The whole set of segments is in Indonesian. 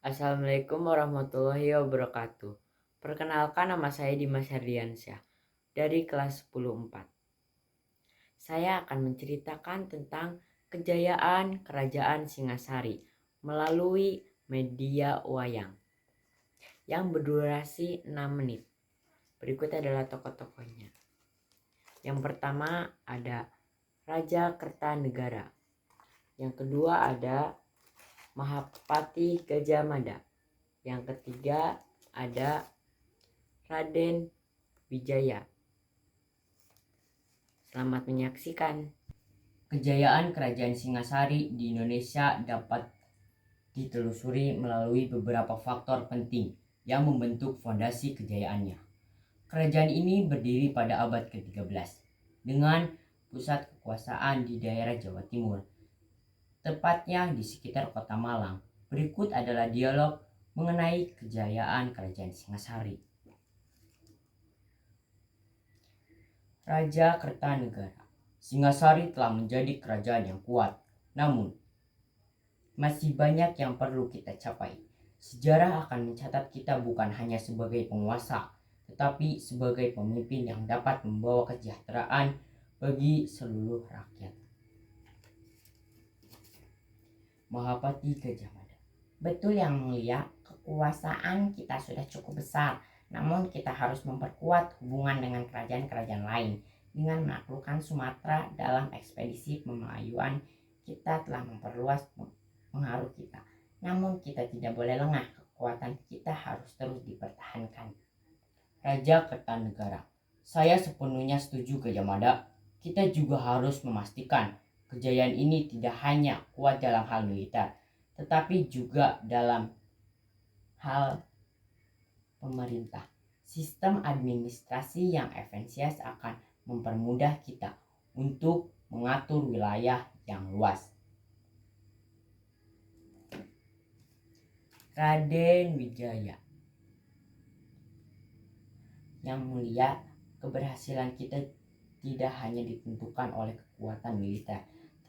Assalamualaikum warahmatullahi wabarakatuh. Perkenalkan, nama saya Dimas Herdiansyah dari kelas 10-4. Saya akan menceritakan tentang kejayaan Kerajaan Singasari melalui media wayang yang berdurasi 6 menit. Berikut adalah tokoh-tokohnya. Yang pertama ada Raja Kertanegara. Yang kedua ada Mahapati Gajah Mada. Yang ketiga ada Raden Wijaya. Selamat menyaksikan. Kejayaan Kerajaan Singasari di Indonesia dapat ditelusuri melalui beberapa faktor penting yang membentuk fondasi kejayaannya. Kerajaan ini berdiri pada abad ke-13 dengan pusat kekuasaan di daerah Jawa Timur, tepatnya di sekitar kota Malang. Berikut adalah dialog mengenai kejayaan Kerajaan Singasari. Raja Kertanegara. Singasari telah menjadi kerajaan yang kuat, namun masih banyak yang perlu kita capai. Sejarah akan mencatat kita bukan hanya sebagai penguasa, tetapi sebagai pemimpin yang dapat membawa kesejahteraan bagi seluruh rakyat. Mahapati Gajah Mada. Betul yang mulia, kekuasaan kita sudah cukup besar, namun kita harus memperkuat hubungan dengan kerajaan-kerajaan lain. Dengan menaklukkan Sumatera dalam ekspedisi Pemalayuan, kita telah memperluas pengaruh kita. Namun kita tidak boleh lengah, kekuatan kita harus terus dipertahankan. Raja Kertanegara. Saya sepenuhnya setuju Gajah Mada. Kita juga harus memastikan kejayaan ini tidak hanya kuat dalam hal militer, tetapi juga dalam hal pemerintah. Sistem administrasi yang efisien akan mempermudah kita untuk mengatur wilayah yang luas. Raden Wijaya. Yang mulia, keberhasilan kita tidak hanya ditentukan oleh kekuatan militer,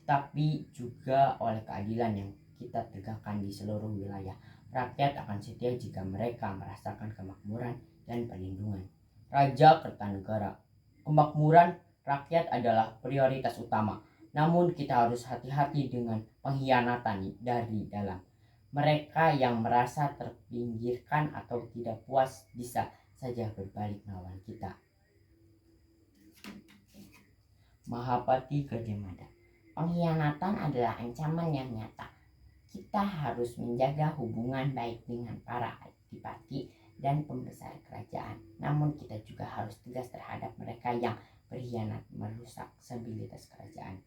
tetapi juga oleh keadilan yang kita tegakkan di seluruh wilayah. Rakyat akan setia jika mereka merasakan kemakmuran dan perlindungan. Raja Kertanegara. Kemakmuran rakyat adalah prioritas utama, namun kita harus hati-hati dengan pengkhianatan dari dalam. Mereka yang merasa terpinggirkan atau tidak puas bisa saja berbalik melawan kita. Mahapati Gajah Mada. Pengkhianatan adalah ancaman yang nyata. Kita harus menjaga hubungan baik dengan para adipati dan pembesar kerajaan. Namun kita juga harus tegas terhadap mereka yang berkhianat merusak stabilitas kerajaan.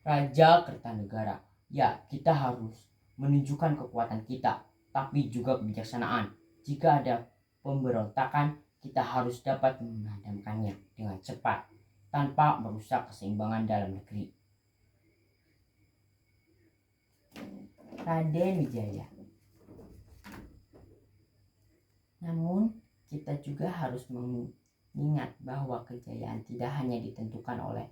Raja Kertanegara. Ya, kita harus menunjukkan kekuatan kita, tapi juga kebijaksanaan. Jika ada pemberontakan, kita harus dapat memadamkannya dengan cepat tanpa merusak keseimbangan dalam negeri. Raden Wijaya. Namun kita juga harus mengingat bahwa kejayaan tidak hanya ditentukan oleh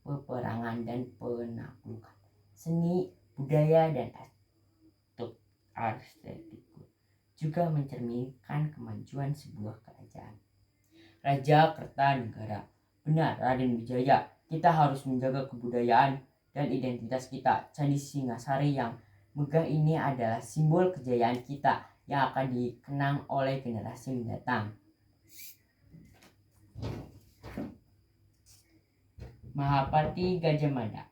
peperangan dan penaklukan. Seni, budaya, dan estetik juga mencerminkan kemajuan sebuah kerajaan. Raja Kertanegara. Benar, Raden Wijaya, kita harus menjaga kebudayaan dan identitas kita. Candi Singasari yang megah ini adalah simbol kejayaan kita yang akan dikenang oleh generasi mendatang. Mahapati Gajah Mada.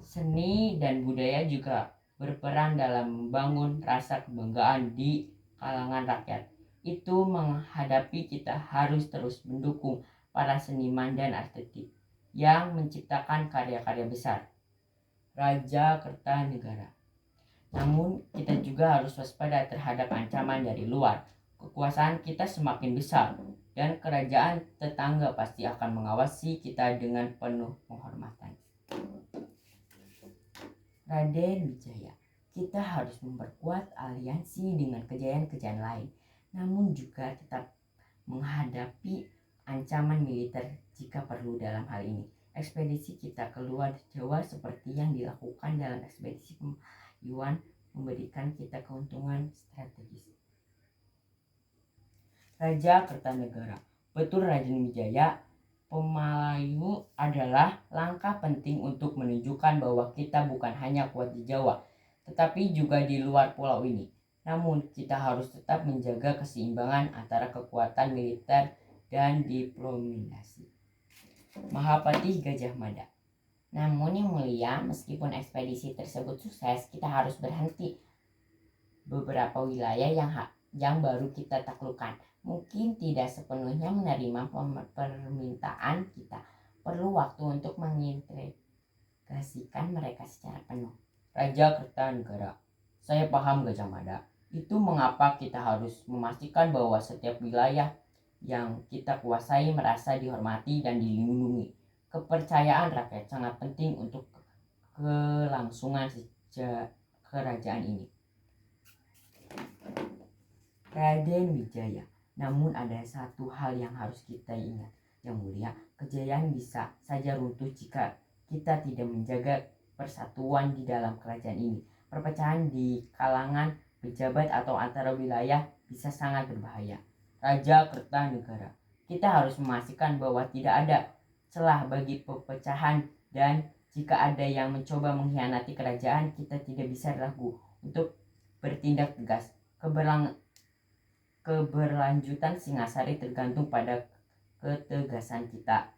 Seni dan budaya juga berperan dalam membangun rasa kebanggaan di kalangan rakyat. Itu menghadapi kita harus terus mendukung para seniman dan arsitek yang menciptakan karya-karya besar. Raja Kertanegara. Namun kita juga harus waspada terhadap ancaman dari luar. Kekuasaan kita semakin besar dan kerajaan tetangga pasti akan mengawasi kita dengan penuh penghormatan. Raden Wijaya. Kita harus memperkuat aliansi dengan kejayaan-kejayaan lain, namun juga tetap menghadapi ancaman militer jika perlu dalam hal ini. Ekspedisi kita keluar Jawa seperti yang dilakukan dalam ekspedisi Pemalayuan memberikan kita keuntungan strategis. Raja Kertanegara. Betul Raden Wijaya, Pemalayu adalah langkah penting untuk menunjukkan bahwa kita bukan hanya kuat di Jawa, tetapi juga di luar pulau ini. Namun, kita harus tetap menjaga keseimbangan antara kekuatan militer dan diplomasi. Mahapati Gajah Mada. Namun yang mulia, meskipun ekspedisi tersebut sukses, kita harus berhenti. Beberapa wilayah yang baru kita taklukkan mungkin tidak sepenuhnya menerima permintaan kita. Perlu waktu untuk mengintegrasikan mereka secara penuh. Raja Kertanegara. Saya paham Gajah Mada. Itu mengapa kita harus memastikan bahwa setiap wilayah yang kita kuasai merasa dihormati dan dilindungi. Kepercayaan rakyat sangat penting untuk kelangsungan kerajaan ini. Raden Wijaya. Namun ada satu hal yang harus kita ingat, Yang Mulia, kejayaan bisa saja runtuh jika kita tidak menjaga persatuan di dalam kerajaan ini. Perpecahan di kalangan pejabat atau antara wilayah bisa sangat berbahaya. Raja Kertanegara. Kita harus memastikan bahwa tidak ada celah bagi perpecahan, dan jika ada yang mencoba mengkhianati kerajaan, kita tidak bisa ragu untuk bertindak tegas. Keberlanjutan Singasari tergantung pada ketegasan kita.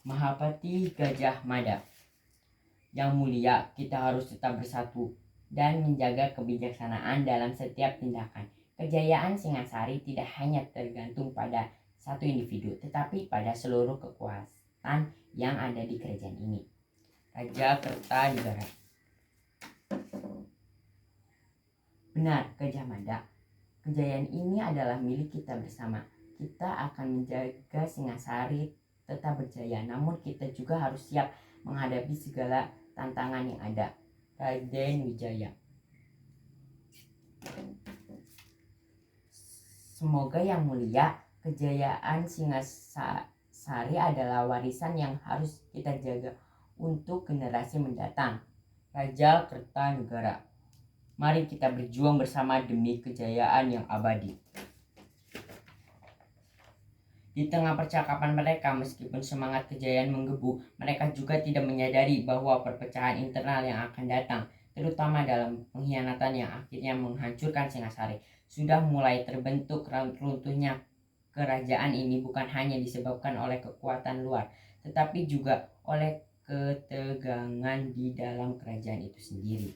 Mahapati Gajah Mada. Yang Mulia, kita harus tetap bersatu dan menjaga kebijaksanaan dalam setiap tindakan. Kejayaan Singasari tidak hanya tergantung pada satu individu, tetapi pada seluruh kekuatan yang ada di kerajaan ini. Raja Kertanegara. Benar, Gajah Mada. Kejayaan ini adalah milik kita bersama. Kita akan menjaga Singasari tetap berjaya, namun kita juga harus siap menghadapi segala tantangan yang ada. Raden Wijaya. Semoga Yang Mulia, kejayaan Singasari adalah warisan yang harus kita jaga untuk generasi mendatang. Raja Kertanegara. Mari kita berjuang bersama demi kejayaan yang abadi. Di tengah percakapan mereka, meskipun semangat kejayaan menggebu, mereka juga tidak menyadari bahwa perpecahan internal yang akan datang, terutama dalam pengkhianatan yang akhirnya menghancurkan Singasari, sudah mulai terbentuk. Runtuhnya kerajaan ini bukan hanya disebabkan oleh kekuatan luar, tetapi juga oleh ketegangan di dalam kerajaan itu sendiri.